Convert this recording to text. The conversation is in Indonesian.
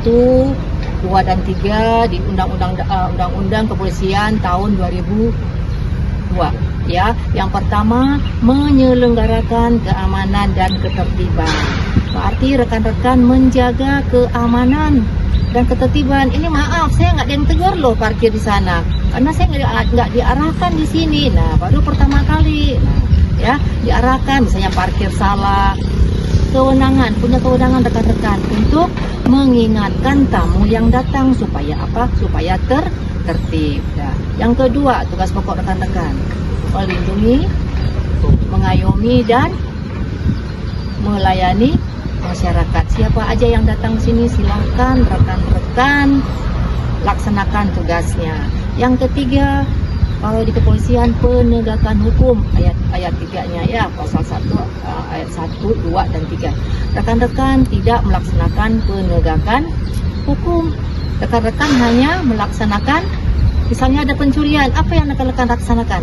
1, 2 dan 3 di Undang-Undang Kepolisian tahun 2002. Ya, yang pertama menyelenggarakan keamanan dan ketertiban. Berarti rekan-rekan menjaga keamanan dan ketertiban. Ini maaf, saya nggak ada yang tegur loh parkir di sana, karena saya nggak diarahkan di sini. Nah, baru pertama kali, ya diarahkan, misalnya parkir salah. Punya kewenangan rekan-rekan untuk mengingatkan tamu yang datang supaya apa? Supaya tertib. Ya. Yang kedua, tugas pokok rekan-rekan melindungi, mengayomi dan melayani masyarakat. Siapa aja yang datang sini silakan rekan-rekan laksanakan tugasnya. Yang ketiga, kalau di kepolisian penegakan hukum ayat 3-nya ya, pasal 1 ayat 1, 2 dan 3. Rekan-rekan tidak melaksanakan penegakan hukum. Rekan-rekan hanya melaksanakan, misalnya ada pencurian, apa yang rekan-rekan laksanakan?